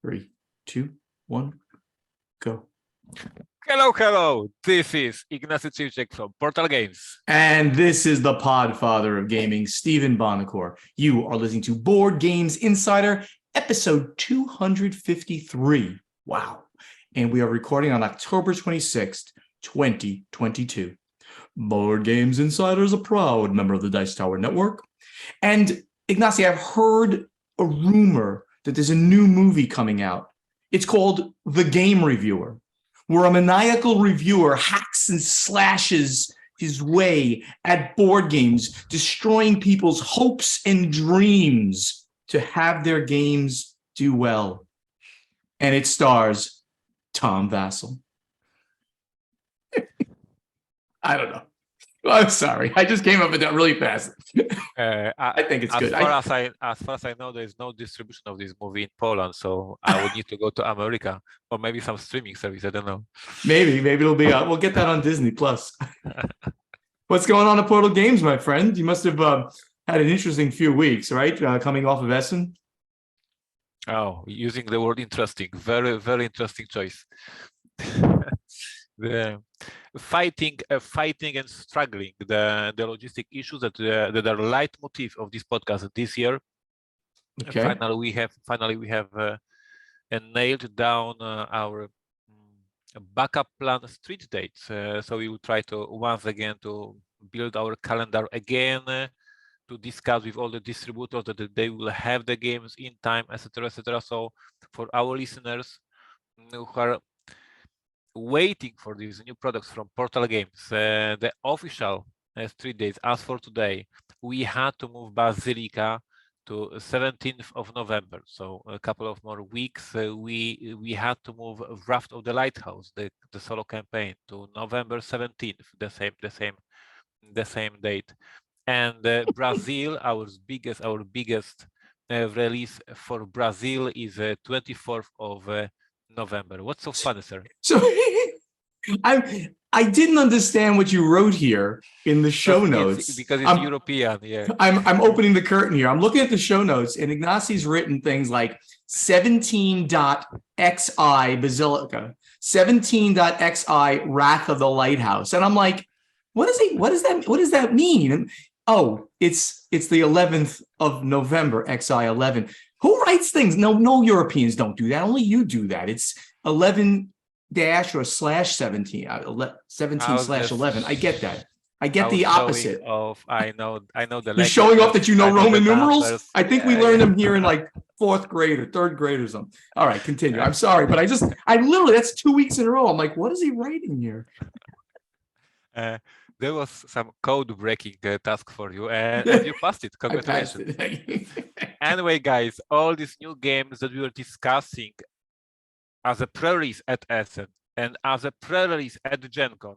3, 2, 1, go. Hello. This is Ignacy Civcek from Portal Games. And this is the Podfather of Gaming, Stephen Bonacore. You are listening to Board Games Insider, episode 253. Wow. And we are recording on October 26th, 2022. Board Games Insider is a proud member of the Dice Tower Network. And Ignacy, I've heard a rumor that there's a new movie coming out. It's called The Game Reviewer, where a maniacal reviewer hacks and slashes his way at board games, destroying people's hopes and dreams to have their games do well. And it stars Tom Vassell. I don't know. I'm sorry. I just came up with that really fast. I think it's good. As far as I know, there is no distribution of this movie in Poland, so I would need to go to America or maybe some streaming service. I don't know. Maybe it'll be out. We'll get that on Disney Plus. What's going on at Portal Games, my friend? You must have had an interesting few weeks, right? Coming off of Essen. Oh, using the word interesting. Very, very interesting choice. The fighting and struggling, the logistic issues that are leitmotif of this podcast this year. Okay. Finally, we have nailed down our backup plan street dates. So we will try to once again to build our calendar again, to discuss with all the distributors that they will have the games in time, etc., etc. So for our listeners who are waiting for these new products from Portal Games, the official street dates, as for today, we had to move Basilica to 17th of November. So a couple of more weeks. We had to move Raft of the Lighthouse, the solo campaign, to November 17th, the same date. And Brazil, our biggest release for Brazil is 24th of November. What's so funny, sir? So I didn't understand what you wrote here in the show notes because it's European. Yeah, I'm opening the curtain here. I'm looking at the show notes, and Ignacy's written things like 17.xi Basilica, 17.xi Wrath of the Lighthouse, and I'm like, what does that mean? Oh, it's the 11th of November, XI 11. Who writes things? No Europeans don't do that. Only you do that. It's 11 dash or slash 17, 17/11. I get that. I get the opposite. I know the. You're showing off that you know Roman numerals. I think we learned them here in like 4th grade or 3rd grade or something. All right, continue. I'm sorry, but I literally, that's 2 weeks in a row. I'm like, what is he writing here? There was some code breaking task for you, and you passed it. Congratulations. Anyway, guys, all these new games that we were discussing as a pre-release at Essen and as a pre-release at Gen Con,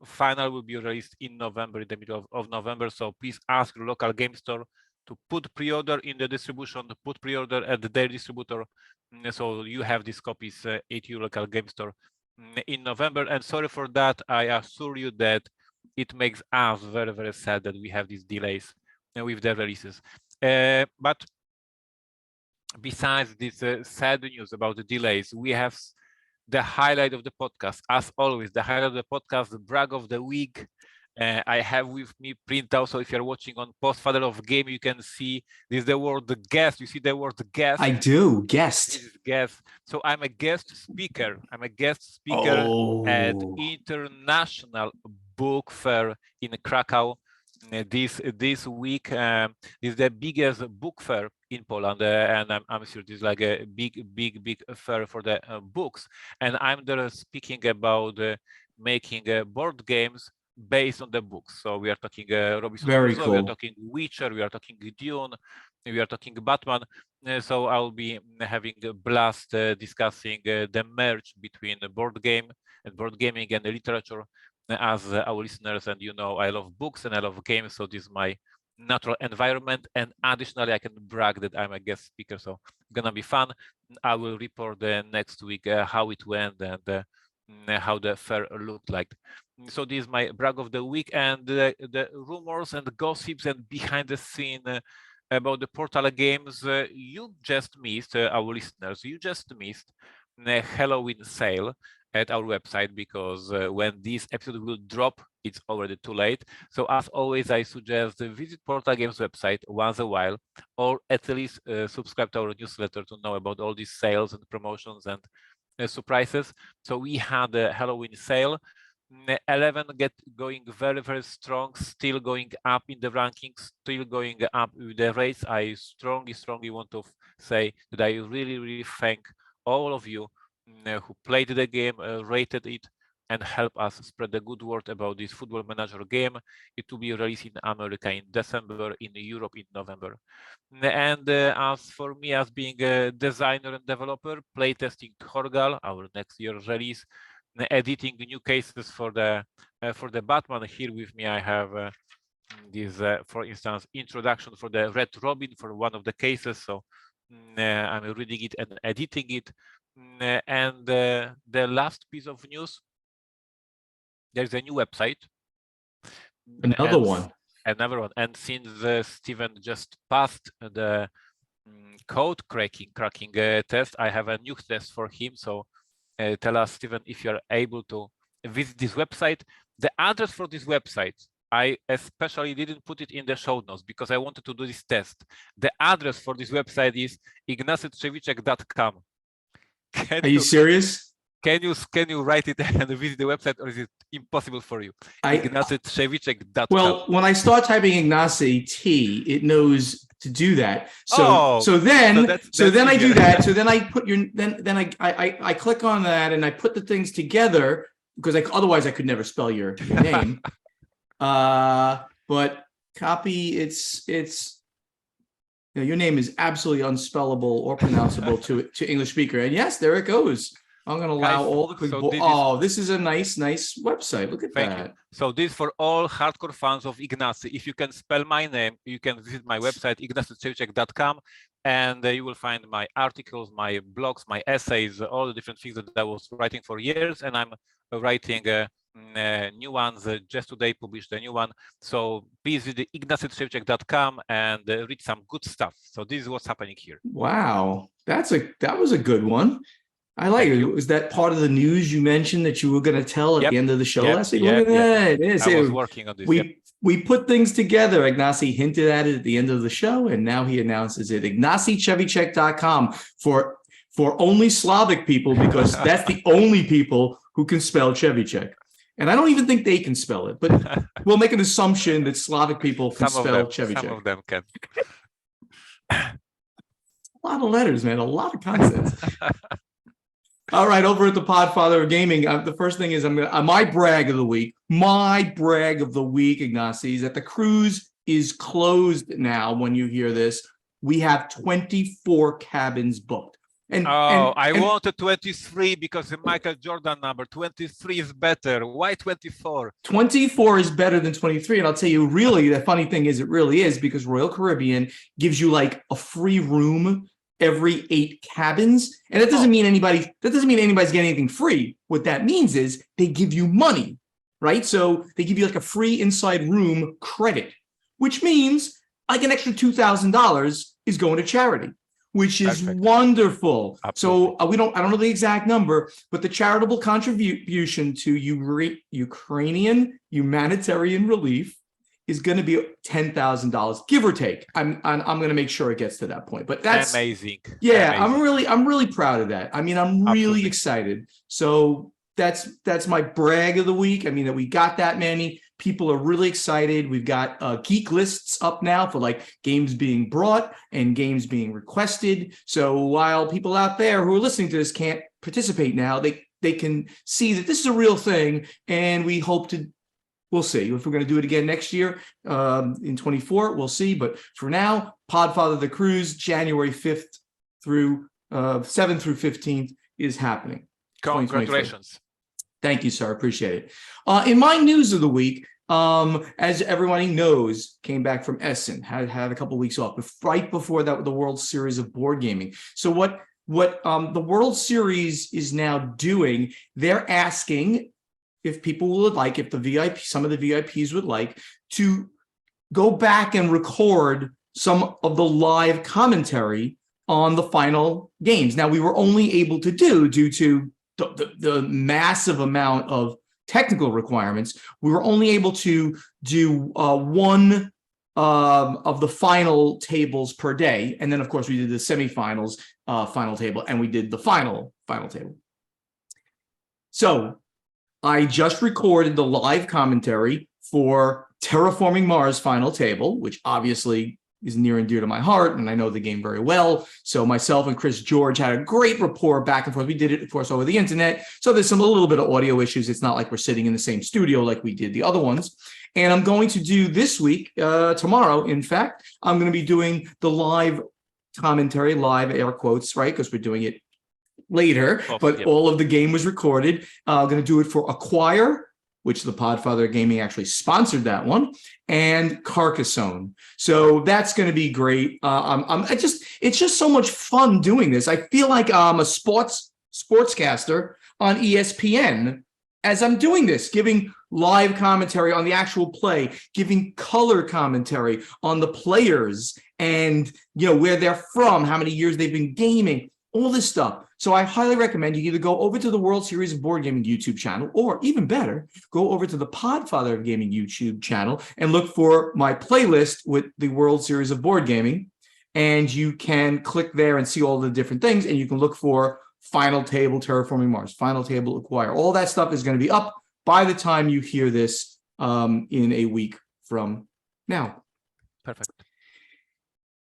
finally will be released in November, in the middle of November. So please ask your local game store to put pre-order in the distribution, to put pre-order at their distributor. So you have these copies at your local game store in November. And sorry for that. I assure you that it makes us very, very sad that we have these delays with the releases. But besides this sad news about the delays, we have the highlight of the podcast. As always, the highlight of the podcast, the brag of the week. I have with me printout. So if you're watching on Podfather of Game, you can see this is the word guest. You see the word guest? I do. Guest. This is guest. So I'm a guest speaker. At International Book Fair in Krakow this week. This is the biggest book fair in Poland, and I'm sure this is like a big fair for the books. And I'm there speaking about making board games based on the books. So we are talking Robinson Crusoe, cool. We are talking Witcher, we are talking Dune, we are talking Batman. So I'll be having a blast discussing the merge between board game and board gaming and the literature. As our listeners, and you know, I love books and I love games, so this is my natural environment. And additionally, I can brag that I'm a guest speaker, so it's gonna be fun. I will report next week how it went and how the fair looked like. So this is my brag of the week, and the rumors and the gossips and behind the scene about the Portal games, you just missed, our listeners, you just missed the Halloween sale at our website, because when this episode will drop, it's already too late. So as always, I suggest visit Portal Games website once a while, or at least subscribe to our newsletter to know about all these sales and promotions and surprises. So we had a Halloween sale. 11 going very, very strong, still going up in the rankings, still going up with the rates. I strongly want to say that I really thank all of you who played the game, rated it, and help us spread the good word about this Football Manager game. It will be released in America in December, in Europe in November. And as for me, as being a designer and developer, playtesting Horgal, our next year release, editing new cases for the Batman. Here with me, I have this, for instance, introduction for the Red Robin for one of the cases. So I'm reading it and editing it. And the last piece of news, there's a new website. Another one. And since Steven just passed the code cracking test, I have a new test for him. So tell us, Steven, if you're able to visit this website. The address for this website, I especially didn't put it in the show notes because I wanted to do this test. The address for this website is ignacytrzewicek.com. Are you serious? Can you write it and visit the website, or is it impossible for you? ignacytrzewicek.com. Well, when I start typing Ignacy T, it knows to do that. So then I do that. So then I put your I click on that and I put the things together, because otherwise I could never spell your name. But copy, it's your name is absolutely unspellable or pronounceable to English speaker. And yes, there it goes. I'm going to allow all the quick. This is a nice website. Look at that. You. So this for all hardcore fans of Ignacy. If you can spell my name, you can visit my website, ignacytrzewicek.com, and you will find my articles, my blogs, my essays, all the different things that I was writing for years, and I'm writing new ones. Just today published a new one. So please visit ignacytrzewicek.com and read some good stuff. So this is what's happening here. Wow, that was a good one. I like it. Was that part of the news you mentioned that you were going to tell at the end of the show last week? Look at that. I was working on this. We put things together. Ignacy hinted at it at the end of the show, and now he announces it. ignacytrzewicek.com for only Slavic people, because that's the only people who can spell Chevicek. And I don't even think they can spell it, but we'll make an assumption that Slavic people can spell Chevicek. Some of them can. A lot of letters, man. A lot of consonants. All right, over at the Podfather of Gaming, the first thing is my brag of the week. My brag of the week, Ignacy, is that the cruise is closed now. When you hear this, we have 24 cabins booked. I wanted 23 because the Michael Jordan number 23 is better. Why 24? 24 is better than 23, and I'll tell you, really, the funny thing is, it really is, because Royal Caribbean gives you like a free room every 8 cabins, and that doesn't mean anybody's getting anything free. What that means is they give you money, right? So they give you like a free inside room credit, which means like an extra $2,000 is going to charity, which is wonderful. Absolutely. So I don't know the exact number, but the charitable contribution to Ukrainian humanitarian relief is going to be $10,000, give or take. I'm going to make sure it gets to that point. But that's amazing. Yeah, amazing. I'm really proud of that. I mean, I'm really excited. So that's my brag of the week. I mean, that we got that many. People are really excited. We've got geek lists up now for like games being brought and games being requested. So while people out there who are listening to this can't participate now, they can see that this is a real thing, and we hope to. We'll see if we're going to do it again next year in 24. We'll see. But for now, Podfather the Cruise, January 5th through 7th through 15th is happening. Congratulations. Thank you, sir. Appreciate it. In my news of the week, as everybody knows, came back from Essen, had a couple of weeks off. But right before that, the World Series of Board Gaming. So what the World Series is now doing, they're asking if people would like, if some of the VIPs would like to go back and record some of the live commentary on the final games. Now, we were only able to due to the massive amount of technical requirements, we were only able to do one of the final tables per day. And then, of course, we did the semifinals final table, and we did the final table. So I just recorded the live commentary for Terraforming Mars final table, which obviously is near and dear to my heart, and I know the game very well. So myself and Chris George had a great rapport back and forth. We did it, of course, over the internet. So there's a little bit of audio issues. It's not like we're sitting in the same studio like we did the other ones. And I'm going to do this week, tomorrow, in fact, I'm going to be doing the live commentary, live air quotes, right? Because we're doing it later, but all of the game was recorded. I'm going to do it for Acquire, which the Podfather Gaming actually sponsored that one, and Carcassonne. So that's going to be great. It's just so much fun doing this. I feel like I'm a sportscaster on ESPN as I'm doing this, giving live commentary on the actual play, giving color commentary on the players and, where they're from, how many years they've been gaming, all this stuff. So I highly recommend you either go over to the World Series of Board Gaming YouTube channel, or even better, go over to the Podfather of Gaming YouTube channel and look for my playlist with the World Series of Board Gaming. And you can click there and see all the different things, and you can look for Final Table Terraforming Mars, Final Table Acquire. All that stuff is going to be up by the time you hear this in a week from now. Perfect.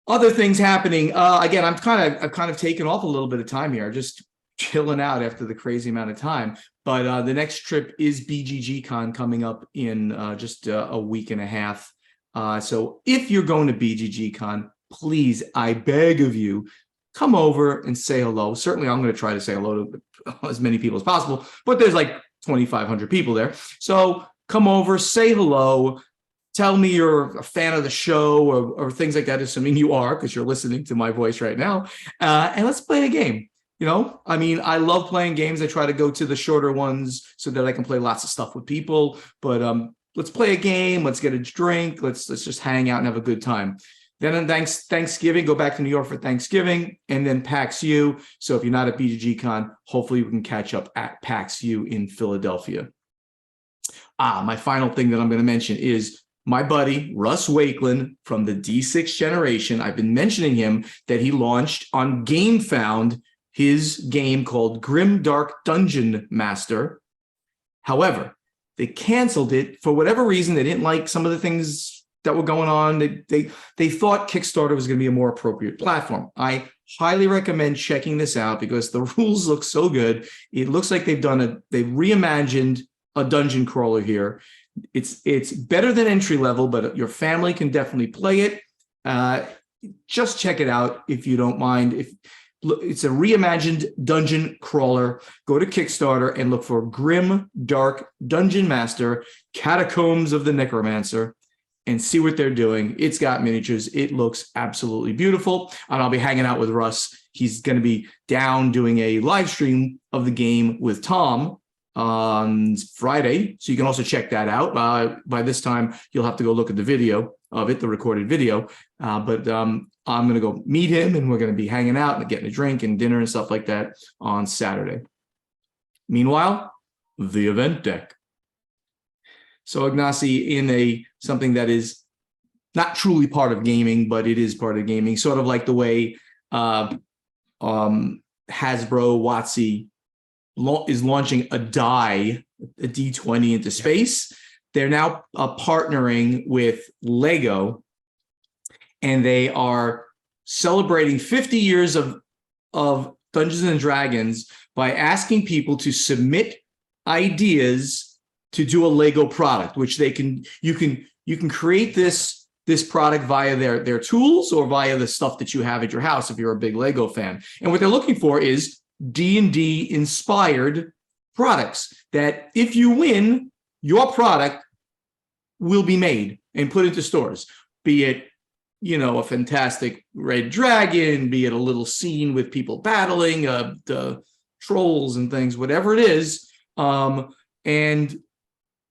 Other things happening. Again, I've kind of taken off a little bit of time here, just chilling out after the crazy amount of time. But the next trip is BGG-Con coming up in just a week and a half. So if you're going to BGG-Con, please, I beg of you, come over and say hello. Certainly, I'm going to try to say hello to as many people as possible, but there's like 2,500 people there. So come over, say hello. Tell me you're a fan of the show or things like that, assuming you are, because you're listening to my voice right now. And let's play a game. I love playing games. I try to go to the shorter ones so that I can play lots of stuff with people. But let's play a game. Let's get a drink. Let's just hang out and have a good time. Then on Thanksgiving, go back to New York for Thanksgiving, and then PAX U. So if you're not at BGG-Con, hopefully we can catch up at PAX U in Philadelphia. My final thing that I'm going to mention is my buddy, Russ Wakeland from the D6 generation. I've been mentioning him that he launched on GameFound his game called Grim Dark Dungeon Master. However, they canceled it for whatever reason. They didn't like some of the things that were going on. They thought Kickstarter was going to be a more appropriate platform. I highly recommend checking this out because the rules look so good. It looks like they've reimagined a dungeon crawler here. It's better than entry level, but your family can definitely play it. Just check it out if you don't mind. It's a reimagined dungeon crawler. Go to Kickstarter and look for Grim Dark Dungeon Master, Catacombs of the Necromancer, and see what they're doing. It's got miniatures. It looks absolutely beautiful. And I'll be hanging out with Russ. He's going to be down doing a live stream of the game with Tom on Friday. So you can also check that out. By this time, you'll have to go look at the video of it, the recorded video. But I'm going to go meet him, and we're going to be hanging out and getting a drink and dinner and stuff like that on Saturday. Meanwhile, the event deck. So Ignacy, in something that is not truly part of gaming, but it is part of gaming, sort of like the way Hasbro WotC is launching a D20 into space. They're now partnering with Lego, and they are celebrating 50 years of Dungeons and Dragons by asking people to submit ideas to do a Lego product, which you can create this product via their tools or via the stuff that you have at your house if you're a big Lego fan. And what they're looking for is D&D inspired products that if you win, your product will be made and put into stores, be it a fantastic red dragon, be it a little scene with people battling the trolls and things, whatever it is. And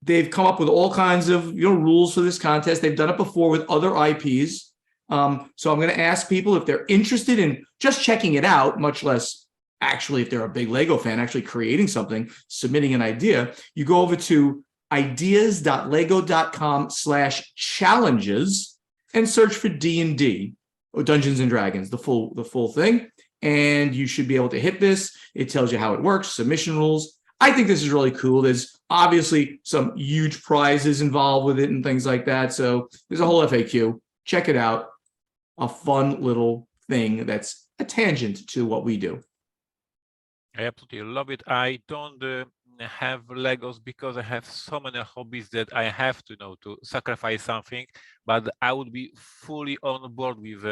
they've come up with all kinds of rules for this contest. They've done it before with other IPs. So I'm going to ask people if they're interested in just checking it out, much less actually if they're a big Lego fan, actually creating something, submitting an idea. You go over to ideas.lego.com/challenges and search for D&D or Dungeons and Dragons, the full thing. And you should be able to hit this. It tells you how it works, submission rules. I think this is really cool. There's obviously some huge prizes involved with it and things like that. So there's a whole FAQ. Check it out. A fun little thing that's a tangent to what we do. I absolutely love it. I don't have Legos because I have so many hobbies that I have to to sacrifice something. But I would be fully on board with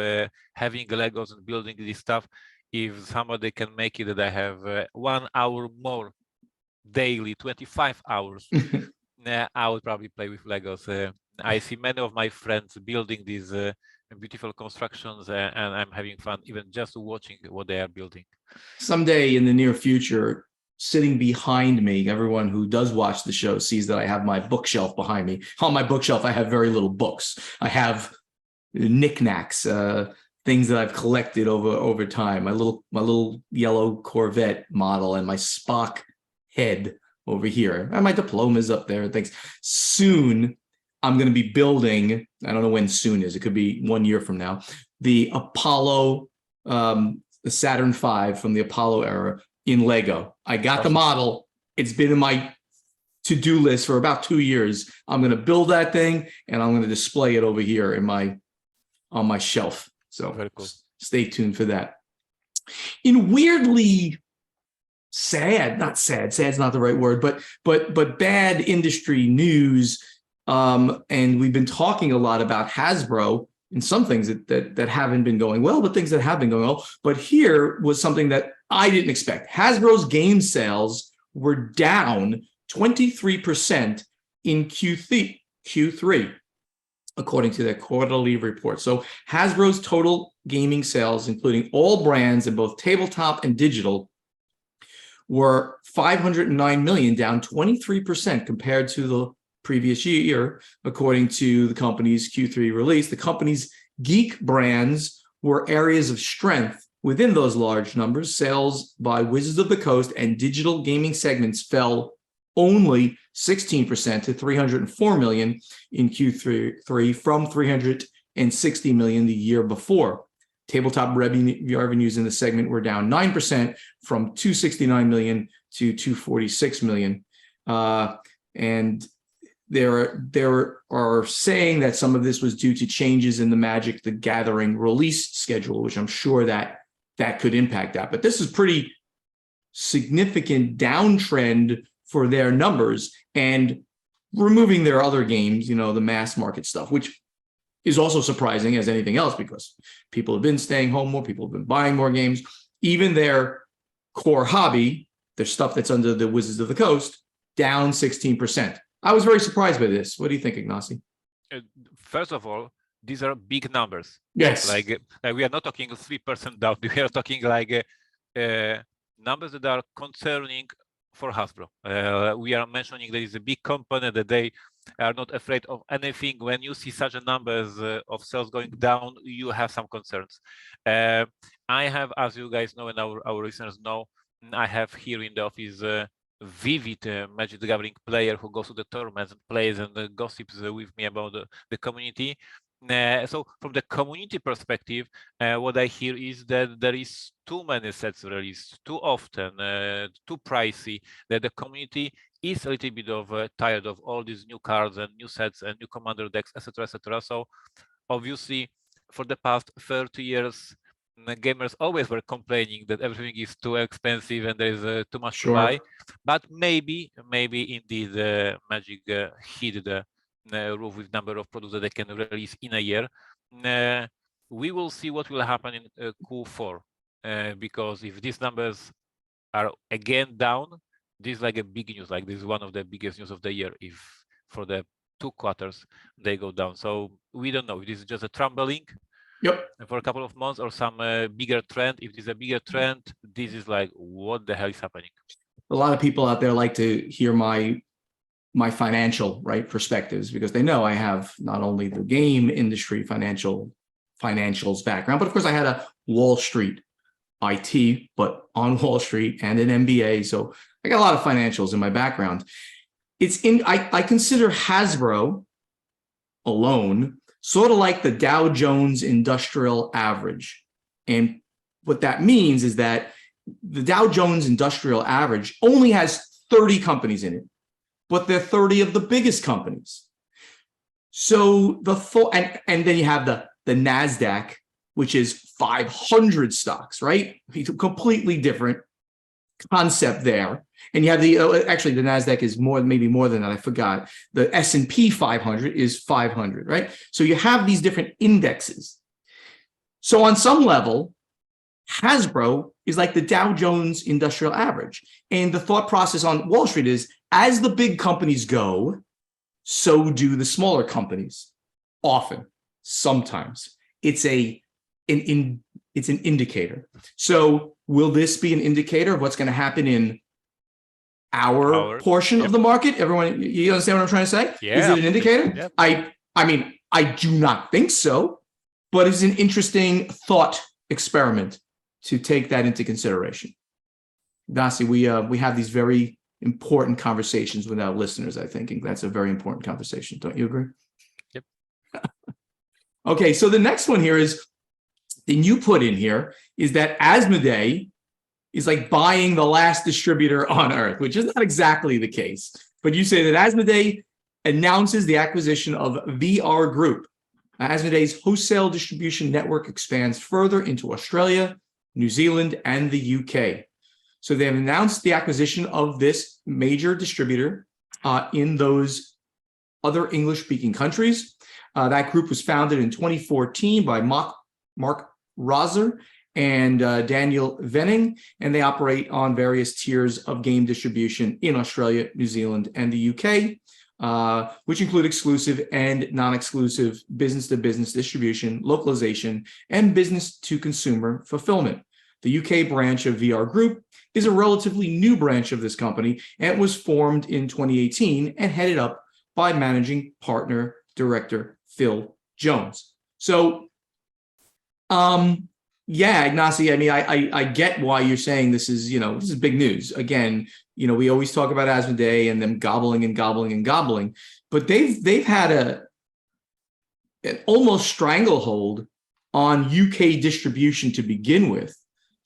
having Legos and building this stuff if somebody can make it that I have 1 hour more daily, 25 hours. I would probably play with Legos. I see many of my friends building these beautiful constructions, and I'm having fun even just watching what they are building. Someday in the near future, sitting behind me, everyone who does watch the show sees that I have my bookshelf behind me. On my bookshelf, I have very little books. I have knickknacks, things that I've collected over time. My little yellow Corvette model and my Spock head over here. And my diplomas up there and things. Soon, I'm going to be building, I don't know when soon is, it could be 1 year from now, the Apollo, the Saturn V from the Apollo era in Lego. I got the model. It's been in my to-do list for about 2 years. I'm going to build that thing and I'm going to display it over here in on my shelf. So very cool. Stay tuned for that. In weirdly sad's not the right word, but bad industry news. And we've been talking a lot about Hasbro and some things that haven't been going well, but things that have been going well. But here was something that I didn't expect. Hasbro's game sales were down 23% in Q3, according to their quarterly report. So Hasbro's total gaming sales, including all brands in both tabletop and digital, were $509 million, down 23% compared to the previous year, according to the company's Q3 release. The company's geek brands were areas of strength within those large numbers. Sales by Wizards of the Coast and digital gaming segments fell only 16% to $304 million in Q3 from $360 million the year before. Tabletop revenues in the segment were down 9% from $269 million to $246 million. And there are saying that some of this was due to changes in the Magic the Gathering release schedule, which I'm sure that could impact that. But this is pretty significant downtrend for their numbers and removing their other games, the mass market stuff, which is also surprising as anything else because people have been staying home more, people have been buying more games. Even their core hobby, their stuff that's under the Wizards of the Coast, down 16%. I was very surprised by this. What do you think, Ignacy? First of all, these are big numbers. Yes. Like we are not talking 3% down. We are talking numbers that are concerning for Hasbro. We are mentioning there is a big company that they are not afraid of anything. When you see such a numbers of sales going down, you have some concerns. I have, as you guys know and our listeners know, I have here in the office vivid Magic the Gathering player who goes to the tournaments and plays and gossips with me about the community. So from the community perspective, what I hear is that there is too many sets released too often, too pricey, that the community is a little bit of tired of all these new cards and new sets and new commander decks, etc., etc. So obviously, for the past 30 years, gamers always were complaining that everything is too expensive and there is too much to buy. But maybe indeed Magic hit the roof with number of products that they can release in a year. We will see what will happen in Q4 because if these numbers are again down, this is like a big news. Like this is one of the biggest news of the year. If for the 2 quarters they go down, so we don't know if this is just a trembling. Yep. For a couple of months or some bigger trend. If there's a bigger trend, this is like, what the hell is happening? A lot of people out there like to hear my financial perspectives because they know I have not only the game industry financial financials background, but of course I had a Wall Street IT, but on Wall Street and an MBA. So I got a lot of financials in my background. I consider Hasbro alone sort of like the Dow Jones Industrial Average. And what that means is that the Dow Jones Industrial Average only has 30 companies in it, but they're 30 of the biggest companies. So and then you have the NASDAQ, which is 500 stocks, right? It's a completely different concept there. And you have actually the NASDAQ is maybe more than that. I forgot. The S&P 500 is 500, right? So you have these different indexes. So on some level, Hasbro is like the Dow Jones Industrial Average. And the thought process on Wall Street is, as the big companies go, so do the smaller companies. Often, sometimes. It's an indicator. So will this be an indicator of what's going to happen in our portion of the market? Everyone, you understand what I'm trying to say? Yeah, is it an indicator? Yep. I mean, I do not think so, but it's an interesting thought experiment to take that into consideration. Nasi, we have these very important conversations with our listeners, I think, and that's a very important conversation. Don't you agree? Yep. Okay, so the next one here is, then you put in here, is that Asmodee is like buying the last distributor on earth, which is not exactly the case. But you say that Asmodee announces the acquisition of VR Group. Asmodee's wholesale distribution network expands further into Australia, New Zealand, and the UK. So they have announced the acquisition of this major distributor in those other English-speaking countries. That group was founded in 2014 by Mark Roser and Daniel Venning, and they operate on various tiers of game distribution in Australia, New Zealand, and the UK, which include exclusive and non-exclusive business-to-business distribution, localization, and business-to-consumer fulfillment. The UK branch of VR Group is a relatively new branch of this company and was formed in 2018 and headed up by managing partner director Phil Jones. So, yeah, Ignacy, I mean, I get why you're saying this is big news. Again, we always talk about Asmodee and them gobbling and gobbling and gobbling, but they've had an almost stranglehold on UK distribution to begin with.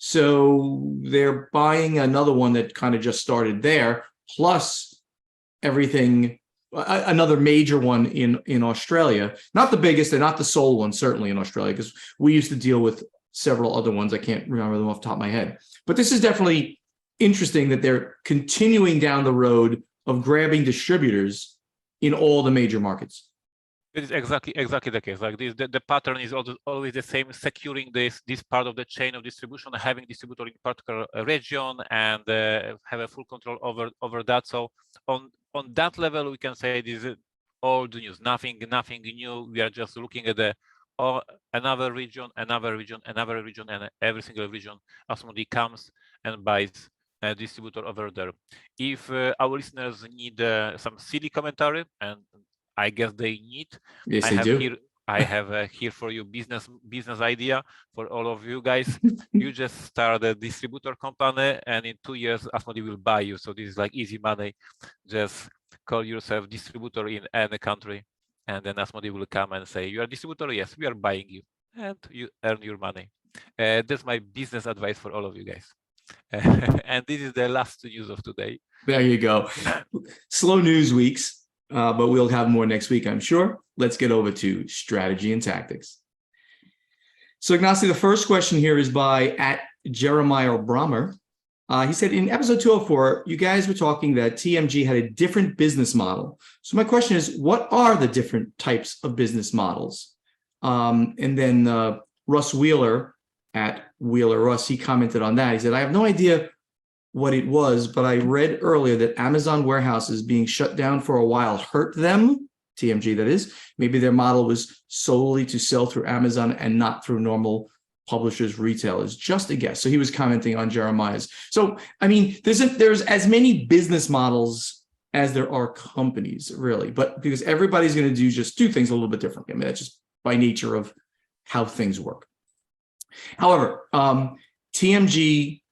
So they're buying another one that kind of just started there, plus everything, another major one in Australia. Not the biggest and not the sole one, certainly in Australia, because we used to deal with several other ones. I can't remember them off the top of my head. But this is definitely interesting that they're continuing down the road of grabbing distributors in all the major markets. It is exactly the case. Like this, the pattern is always the same: securing this part of the chain of distribution, having distributor in particular region, and have a full control over that. So on that level, we can say this is old news. Nothing new. We are just looking at another region, and every single region, Asmodee comes and buys a distributor over there. If our listeners need some silly commentary, and I guess they need. Yes, they do. I have here for you business idea for all of you guys. You just start a distributor company, and in 2 years, Asmodee will buy you. So this is like easy money. Just call yourself distributor in any country, and then Asmodee will come and say, "You are a distributor? Yes, we are buying you," and you earn your money. That's my business advice for all of you guys. And this is the last news of today. There you go. Slow news weeks. But we'll have more next week, I'm sure. Let's get over to strategy and tactics. So, Ignacy, the first question here is by @Jeremiah Brahmer. He said, in episode 204, you guys were talking that TMG had a different business model. So my question is, what are the different types of business models? And then Russ Wheeler @WheelerRuss, he commented on that. He said, I have no idea what it was, but I read earlier that Amazon warehouses being shut down for a while hurt them, TMG that is. Maybe their model was solely to sell through Amazon and not through normal publishers, retailers. Just a guess. So he was commenting on Jeremiah's. So, I mean, there's as many business models as there are companies, really, but because everybody's going to do things a little bit differently. I mean, that's just by nature of how things work. However, TMG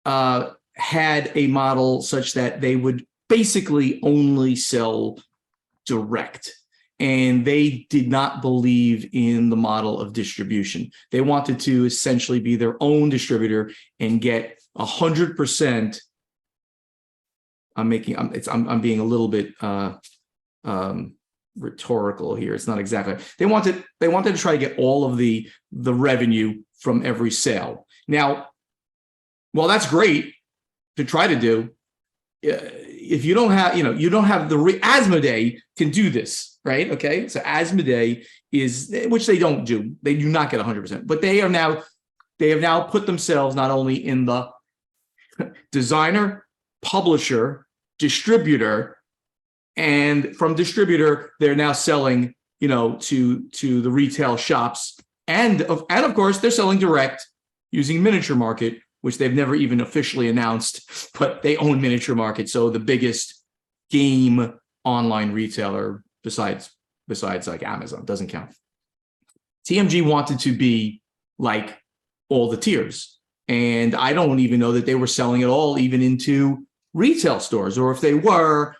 had a model such that they would basically only sell direct, and they did not believe in the model of distribution. They wanted to essentially be their own distributor and get 100%. I'm being a little bit rhetorical here. It's not exactly. They wanted to try to get all of the revenue from every sale. Now, well, that's great to try to do. If you don't have, you don't have Asmodee can do this, right? Okay, so Asmodee is, which they don't do. They do not get 100%, but they have now put themselves not only in the designer, publisher, distributor, and from distributor they're now selling, to the retail shops, and of course they're selling direct using Miniature Market, which they've never even officially announced, but they own Miniature Market, so the biggest game online retailer besides like Amazon, doesn't count. TMG wanted to be like all the tiers, and I don't even know that they were selling it all even into retail stores, or if they were,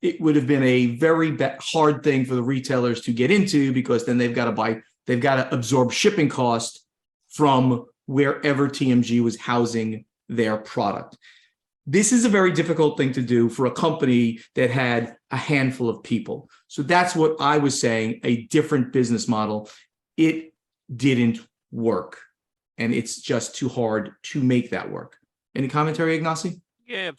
it would have been a very hard thing for the retailers to get into, because then they've got to absorb shipping cost from wherever TMG was housing their product. This is a very difficult thing to do for a company that had a handful of people. So that's what I was saying, a different business model. It didn't work, and it's just too hard to make that work. Any commentary, Ignacy? Yeah,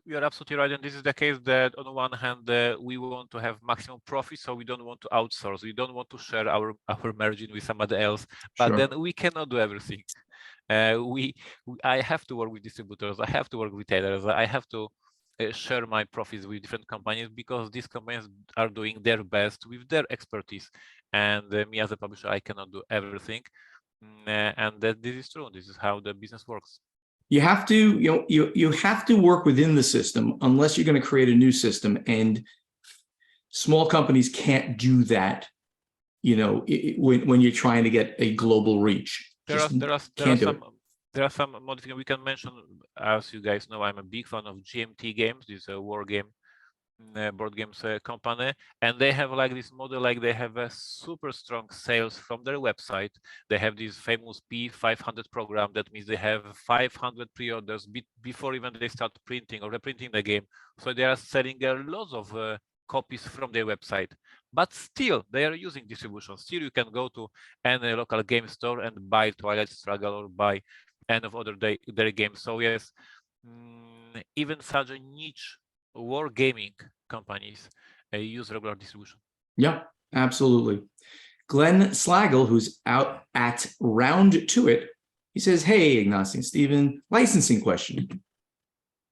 you're absolutely right. And this is the case that on one hand, we want to have maximum profit, so we don't want to outsource. We don't want to share our margin with somebody else, but then we cannot do everything. I have to work with distributors. I have to work with retailers. I have to share my profits with different companies, because these companies are doing their best with their expertise. And me as a publisher, I cannot do everything. And that this is true. This is how the business works. You have to, you have to work within the system unless you're going to create a new system, and small companies can't do that. When you're trying to get a global reach, there are some modifications we can mention. As you guys know, I'm a big fan of GMT Games. This is a war game board games company, and they have like this model, like they have a super strong sales from their website. They have this famous P500 program. That means they have 500 pre-orders before even they start printing or reprinting the game. So they are selling a lot of copies from their website, but still they are using distribution. Still you can go to any local game store and buy Twilight Struggle or buy any of their games. So yes, even such a niche war gaming companies use regular distribution. Yeah, absolutely. Glenn Slagle, who's out at Round To It, he says, "Hey, Ignacy and Stephen, licensing question.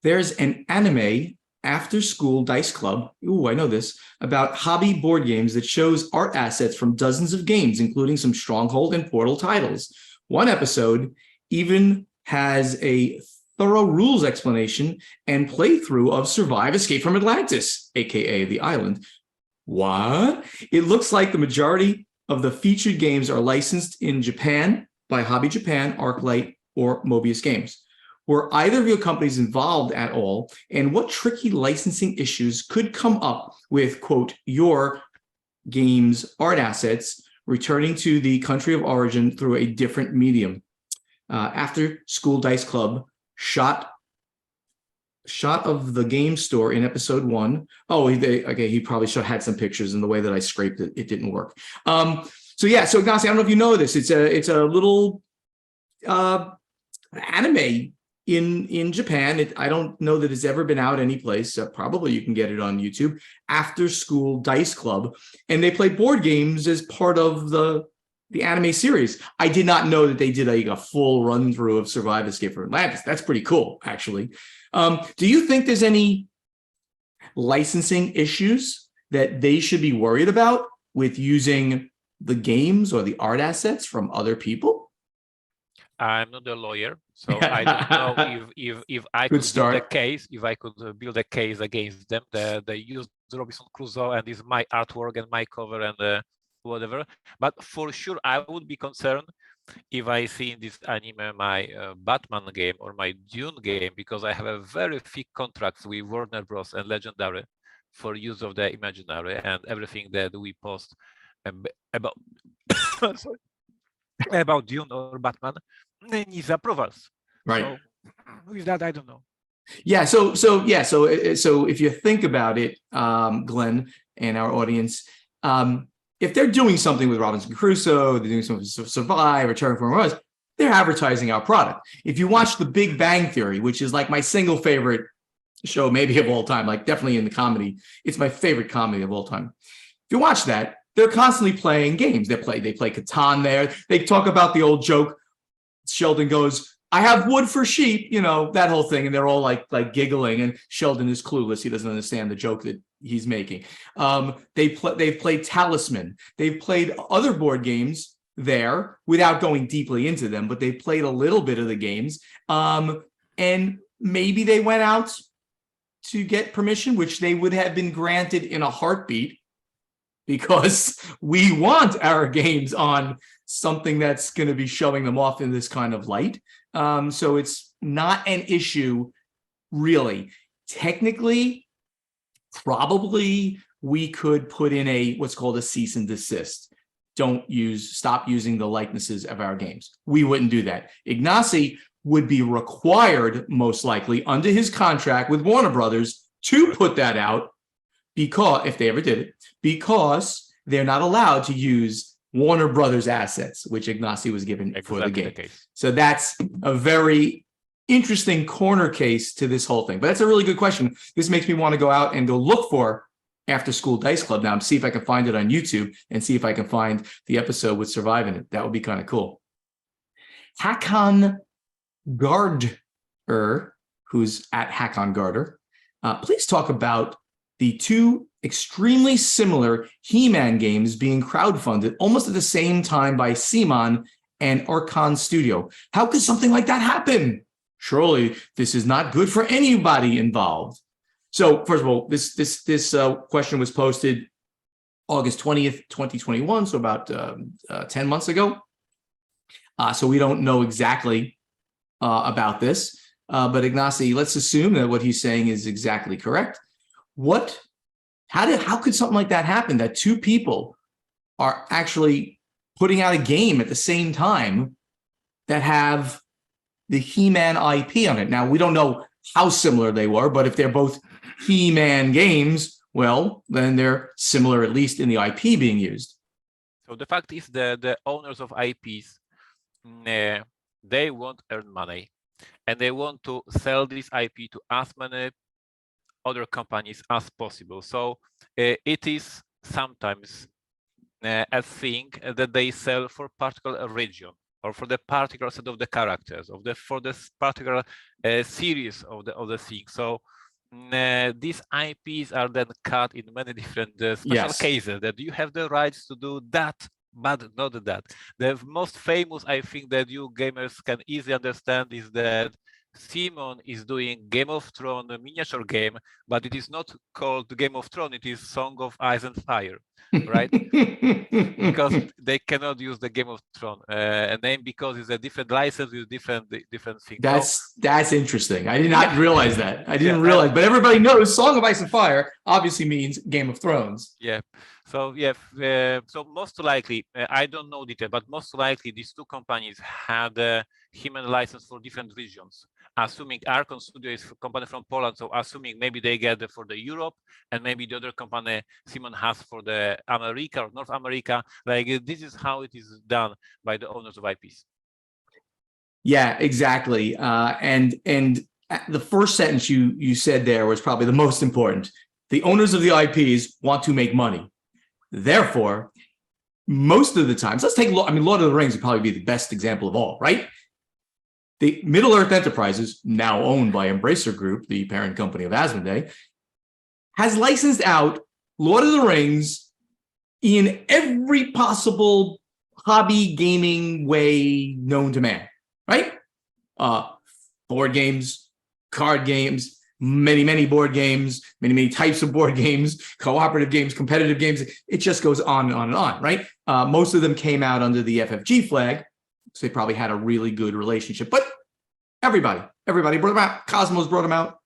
There's an anime after-school dice club, ooh, I know this, about hobby board games that shows art assets from dozens of games, including some Stronghold and Portal titles. One episode even has a thorough rules explanation and playthrough of Survive Escape from Atlantis, aka The Island. What? It looks like the majority of the featured games are licensed in Japan by Hobby Japan, ArcLight, or Mobius Games. Were either of your companies involved at all, and what tricky licensing issues could come up with, quote, your game's art assets returning to the country of origin through a different medium? After School Dice Club shot of the game store in episode 1. Oh, he probably had some pictures, and the way that I scraped it, it didn't work. So Ignacy, I don't know if you know this. It's a little anime in Japan. I don't know that it's ever been out anyplace. Probably you can get it on YouTube. After School Dice Club, and they play board games as part of the anime series. I did not know that they did a full run through of Survive Escape from Atlantis. That's pretty cool, actually. Do you think there's any licensing issues that they should be worried about with using the games or the art assets from other people? I'm not a lawyer, so I don't know if I could build a case. If I could build a case against them, they used Robinson Crusoe, and is my artwork and my cover, and whatever. But for sure, I would be concerned if I see in this anime my Batman game or my Dune game, because I have a very thick contracts with Warner Bros. And Legendary for use of the imaginary, and everything that we post about sorry, about Dune or Batman needs approvals. Right. So with that, I don't know. Yeah. So if you think about it, Glenn and our audience, if they're doing something with Robinson Crusoe, they're doing something with Survive or Terraform Mars, they're advertising our product. If you watch The Big Bang Theory, which is like my single favorite show, maybe of all time, like definitely in the comedy, it's my favorite comedy of all time. If you watch that, they're constantly playing games. They play Catan there. They talk about the old joke. Sheldon goes, I have wood for sheep, that whole thing. And they're all like giggling. And Sheldon is clueless. He doesn't understand the joke that he's making. They've played Talisman. They've played other board games there without going deeply into them, but they played a little bit of the games. And maybe they went out to get permission, which they would have been granted in a heartbeat, because we want our games on something that's going to be showing them off in this kind of light. So it's not an issue, really. Technically, probably we could put in what's called a cease and desist. Stop using the likenesses of our games. We wouldn't do that. Ignacy would be required, most likely, under his contract with Warner Brothers to put that out, because if they ever did it, because they're not allowed to use Warner Brothers assets, which Ignacy was given for the game. So that's a very interesting corner case to this whole thing. But that's a really good question. This makes me want to go out and go look for After School Dice Club now and see if I can find it on YouTube and see if I can find the episode with Survive in it. That would be kind of cool. Hakon Gardner, who's at Hakon Gardner, please talk about the two extremely similar He-Man games being crowdfunded almost at the same time by Simon and Archon Studio. How could something like that happen? Surely this is not good for anybody involved. So first of all, this question was posted August 20th, 2021, so about 10 months ago. So we don't know exactly about this, but Ignacy, let's assume that what he's saying is exactly correct. How could something like that happen, that two people are actually putting out a game at the same time that have the He-Man IP on it? Now, we don't know how similar they were, but if they're both He-Man games, well, then they're similar, at least in the IP being used. So the fact is that the owners of IPs, they want to earn money, and they want to sell this IP to as many other companies as possible. So it is sometimes a thing that they sell for particular region or for the particular set of the characters for this particular series of the thing. So these IPs are then cut in many different special cases that you have the rights to do that, but not that. The most famous, I think, that you gamers can easily understand is that Simon is doing Game of Thrones miniature game, but it is not called Game of Thrones, it is Song of Ice and Fire, right? Because they cannot use the Game of Thrones name, because it's a different license with different things. That's interesting. I did not realize that. I didn't realize, but everybody knows Song of Ice and Fire obviously means Game of Thrones. Yeah. So so most likely, I don't know detail, but most likely these two companies had a He-Man license for different regions. Assuming Archon Studio is a company from Poland, so assuming maybe they get it for the Europe, and maybe the other company Simon has for the America or North America. Like this is how it is done by the owners of IPs. Yeah, exactly. And the first sentence you said there was probably the most important. The owners of the IPs want to make money. Therefore, most of the times, let's take, Lord of the Rings would probably be the best example of all, right? The Middle-earth Enterprises, now owned by Embracer Group, the parent company of Asmodee, has licensed out Lord of the Rings in every possible hobby gaming way known to man, right? Board games, card games, many board games, many types of board games, cooperative games, competitive games. It just goes on and on and on, right? Most of them came out under the FFG flag, so they probably had a really good relationship. But everybody brought them out. Cosmos brought them out.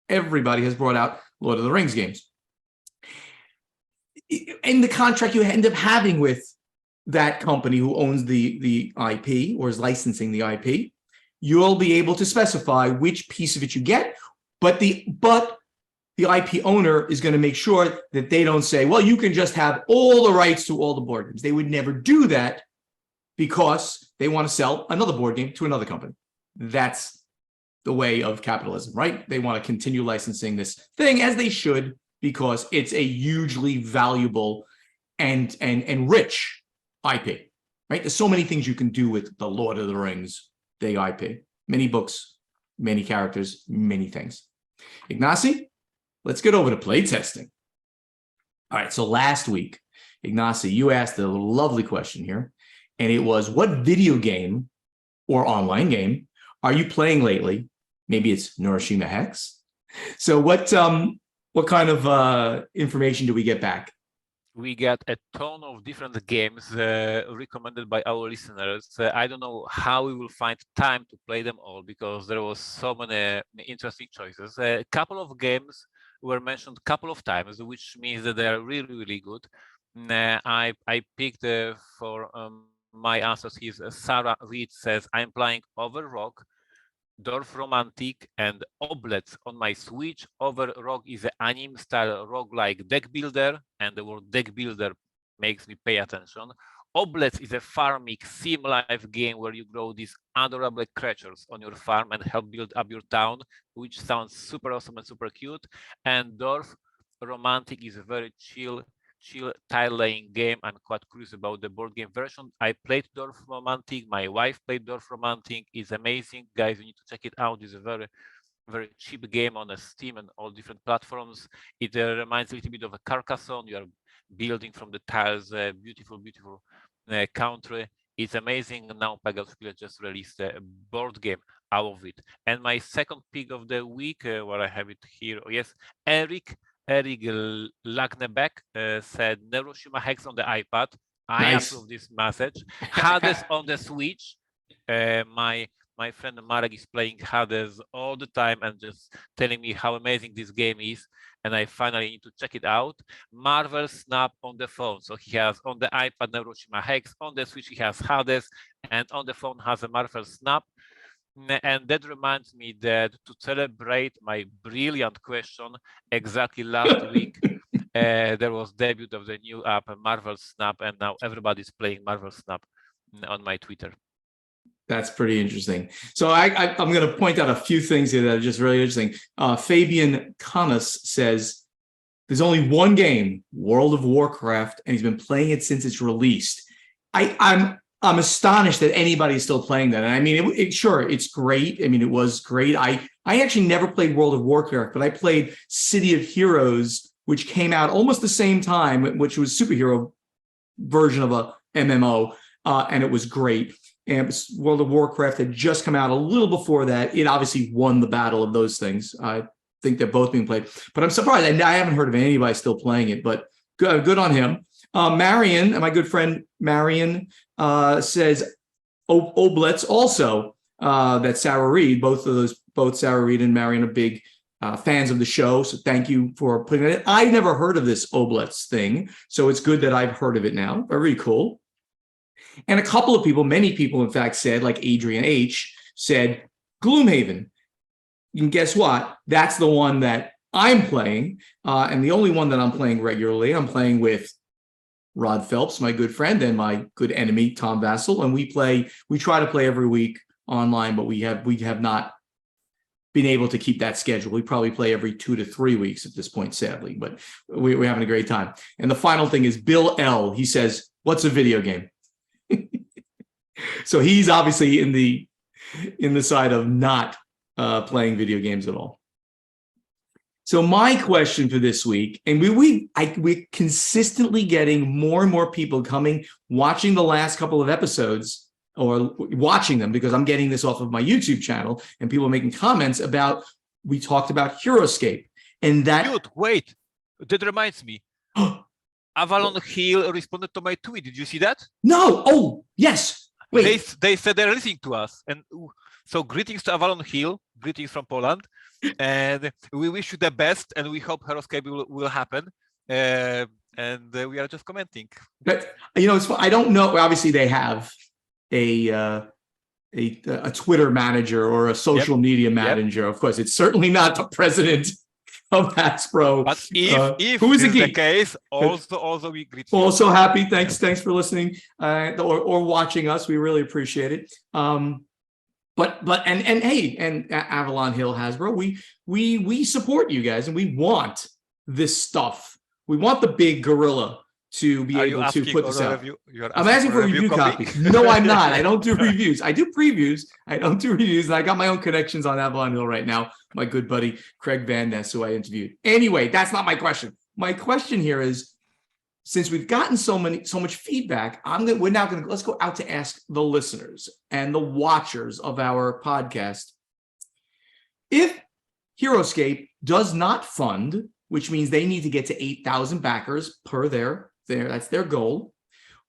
Everybody has brought out Lord of the Rings games. In the contract you end up having with that company who owns the IP or is licensing the IP, you'll be able to specify which piece of it you get, but the IP owner is going to make sure that they don't say, well, you can just have all the rights to all the board games. They would never do that because they want to sell another board game to another company. That's the way of capitalism, right? They want to continue licensing this thing, as they should, because it's a hugely valuable and rich IP, right? There's so many things you can do with the Lord of the Rings, the IP. Many books, many characters, many things. Ignacy, let's get over to playtesting. All right, so last week, Ignacy, you asked a lovely question here, and it was, what video game or online game are you playing lately? Maybe it's Neuroshima Hex. So what kind of information do we get back? We get a ton of different games recommended by our listeners. I don't know how we will find time to play them all because there was so many interesting choices. A couple of games were mentioned a couple of times, which means that they are really good. I picked for my answers. Sarah Reed says, I'm playing Overrock, Dorfromantik, and Oblets on my Switch. Overrock is an anime-style roguelike deck builder, and the word deck builder makes me pay attention. Oblets is a farming sim life game where you grow these adorable creatures on your farm and help build up your town, which sounds super awesome and super cute. And Dorfromantik is a very chill tile laying game. I'm quite curious about the board game version. I played Dorfromantik. My wife played Dorfromantik. It's amazing, guys. You need to check it out. It's a very cheap game on Steam and all different platforms. It reminds a little bit of a Carcassonne. You are building from the tiles, beautiful country. It's amazing. Now Pagelspiel just released a board game out of it. And my second pick of the week, where I have it here, yes, Eric Lagnebeck said Neuroshima Hex on the iPad. I approve this message. Hades on the Switch. My friend Marek is playing Hades all the time and just telling me how amazing this game is, and I finally need to check it out. Marvel Snap on the phone. So he has on the iPad Neuroshima Hex, on the Switch he has Hades, and on the phone has a Marvel Snap. And that reminds me that to celebrate my brilliant question, exactly last week, there was debut of the new app, Marvel Snap, and now everybody's playing Marvel Snap on my Twitter. That's pretty interesting. So I'm going to point out a few things here that are just really interesting. Fabian Canas says, there's only one game, World of Warcraft, and he's been playing it since it's released. I'm astonished that anybody's still playing that. And I mean, sure, it's great. I mean, it was great. I actually never played World of Warcraft, but I played City of Heroes, which came out almost the same time, which was superhero version of a MMO, and it was great. And World of Warcraft had just come out a little before that. It obviously won the battle of those things. I think they're both being played, but I'm surprised. I haven't heard of anybody still playing it, but good on him. Marion, my good friend Marion, says Oblets also, that Sarah Reed, both Sarah Reed and Marion are big fans of the show. So thank you for putting it in. I never heard of this Oblets thing, so it's good that I've heard of it now. Very cool. And a couple of people, many people, in fact, said, like Adrian H., said Gloomhaven. And guess what? That's the one that I'm playing, and the only one that I'm playing regularly. I'm playing with Rod Phelps, my good friend, and my good enemy, Tom Vassell. And we try to play every week online, but we have not been able to keep that schedule. We probably play every 2 to 3 weeks at this point, sadly, but we're having a great time. And the final thing is Bill L. He says, what's a video game? So he's obviously in the side of not playing video games at all. So my question for this week, and we're consistently getting more and more people coming, watching the last couple of episodes, or watching them, because I'm getting this off of my YouTube channel, and people are making comments about we talked about HeroScape, and that. Dude, wait. That reminds me. Avalon Hill responded to my tweet. Did you see that? No. Oh, yes. Wait. They said they're listening to us. And so greetings to Avalon Hill. Greetings from Poland. And we wish you the best. And we hope HeroScape will happen. And we are just commenting. But, it's fun. I don't know. Obviously, they have a Twitter manager or a social media manager. Of course, it's certainly not the president of Hasbro. But if who is this is the case, also we greet you. Also happy. Thanks for listening or watching us. We really appreciate it. But hey, and Avalon Hill Hasbro, we support you guys, and we want this stuff. We want the big gorilla to be able to put this out. I'm asking for a review copy. No, I'm not. I don't do reviews. I do previews. I don't do reviews. And I got my own connections on Avalon Hill right now. My good buddy, Craig Van Ness, who I interviewed. Anyway, that's not my question. My question here is, since we've gotten so much feedback, let's go out to ask the listeners and the watchers of our podcast. If HeroScape does not fund, which means they need to get to 8,000 backers per that's their goal,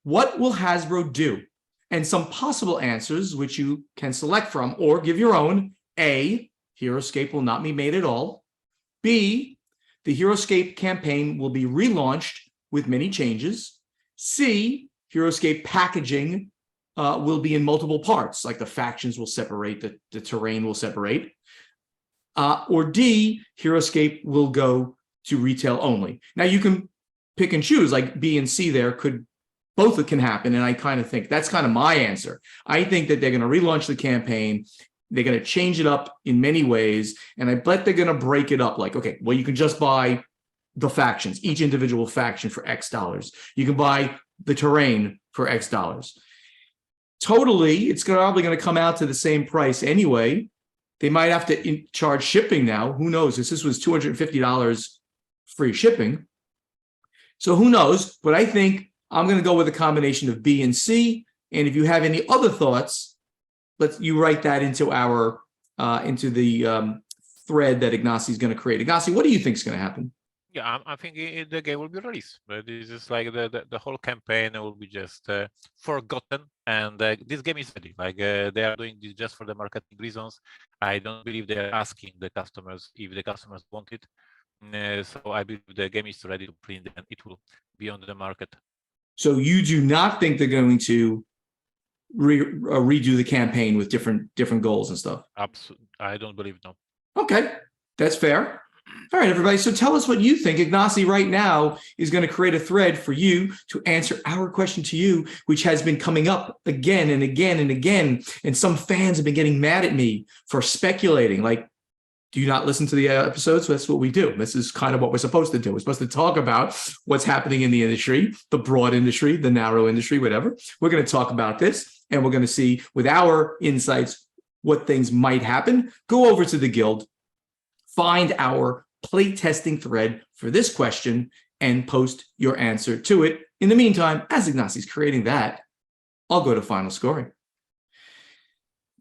what will Hasbro do? And some possible answers, which you can select from or give your own. A, HeroScape will not be made at all. B, the HeroScape campaign will be relaunched with many changes. C, HeroScape packaging will be in multiple parts, like the factions will separate, the terrain will separate. Or D, HeroScape will go to retail only. Now you can pick and choose, like B and C both can happen. And I kind of think that's kind of my answer. I think that they're going to relaunch the campaign. They're going to change it up in many ways. And I bet they're going to break it up like, okay, well, you can just buy the factions, each individual faction for X dollars. You can buy the terrain for X dollars. Totally, it's probably going to come out to the same price anyway. They might have to charge shipping now. Who knows? This was $250 free shipping. So who knows? But I think I'm going to go with a combination of B and C. And if you have any other thoughts, you write that into our into the thread that Ignacy is going to create. Ignacy, what do you think is going to happen? Yeah, I think the game will be released. But this is like the whole campaign will be just forgotten. And this game is ready. Like they are doing this just for the marketing reasons. I don't believe they are asking the customers if the customers want it. So I believe the game is ready to print and it will be on the market. So you do not think they're going to redo the campaign with different goals and stuff? Absolutely, I don't believe no. Okay, that's fair. All right, everybody. So tell us what you think. Ignacy right now is going to create a thread for you to answer our question to you, which has been coming up again and again and again. And some fans have been getting mad at me for speculating, like, do you not listen to the episodes? That's what we do. This is kind of what we're supposed to do. We're supposed to talk about what's happening in the industry, the broad industry, the narrow industry, whatever. We're going to talk about this, and we're going to see with our insights what things might happen. Go over to the Guild, find our play testing thread for this question, and post your answer to it. In the meantime, as Ignacy's creating that, I'll go to final scoring.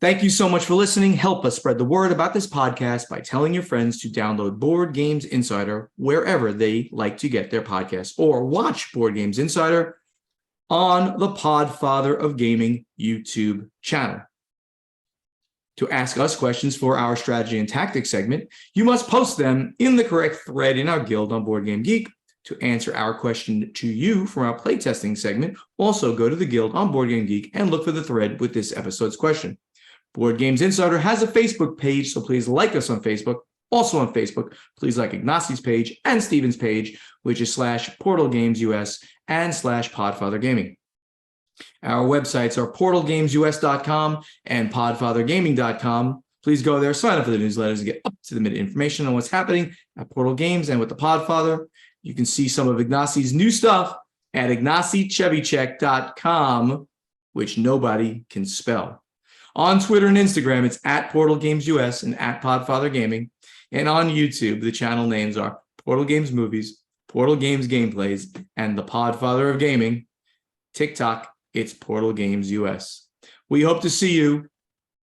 Thank you so much for listening. Help us spread the word about this podcast by telling your friends to download Board Games Insider wherever they like to get their podcasts, or watch Board Games Insider on the Podfather of Gaming YouTube channel. To ask us questions for our strategy and tactics segment, you must post them in the correct thread in our guild on Board Game Geek. To answer our question to you from our playtesting segment, also go to the guild on Board Game Geek and look for the thread with this episode's question. Board Games Insider has a Facebook page, so please like us on Facebook. Also on Facebook, please like Ignacy's page and Steven's page, which is /PortalGamesUS and /PodfatherGaming. Our websites are portalgamesus.com and podfathergaming.com. Please go there, sign up for the newsletters, and get up-to-the-minute information on what's happening at Portal Games and with the Podfather. You can see some of Ignacy's new stuff at ignacychevychek.com, which nobody can spell. On Twitter and Instagram, it's at Portal Games US and at Podfather Gaming. And on YouTube, the channel names are Portal Games Movies, Portal Games Gameplays, and the Podfather of Gaming. TikTok, it's Portal Games US. We hope to see you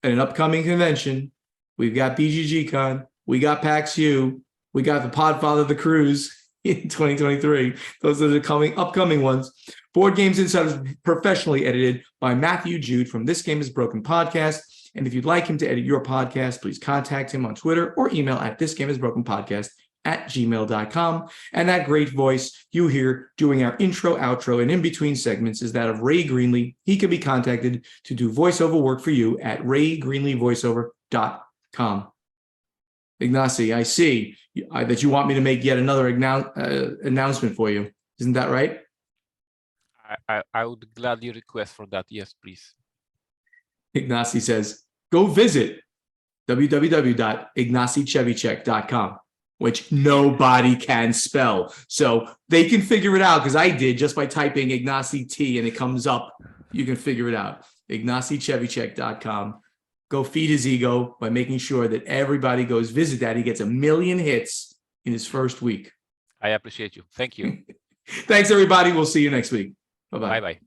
at an upcoming convention. We've got BGG Con, We got PAX U. We got the Podfather, the Cruise in 2023. Those are the upcoming ones. Board Games Insider is professionally edited by Matthew Jude from This Game is Broken podcast. And if you'd like him to edit your podcast, please contact him on Twitter or email at thisgameisbrokenpodcast@gmail.com. And that great voice you hear doing our intro, outro, and in between segments is that of Ray Greenlee. He can be contacted to do voiceover work for you at raygreenleevoiceover.com. Ignacy, I see that you want me to make yet another announcement for you. Isn't that right? I would gladly request for that. Yes, please. Ignacy says, go visit www.ignacychevicek.com, which nobody can spell. So they can figure it out because I did just by typing Ignacy T and it comes up. You can figure it out. IgnacyChevicek.com. Go feed his ego by making sure that everybody goes visit that. He gets 1 million hits in his first week. I appreciate you. Thank you. Thanks, everybody. We'll see you next week. Bye-bye. Bye-bye.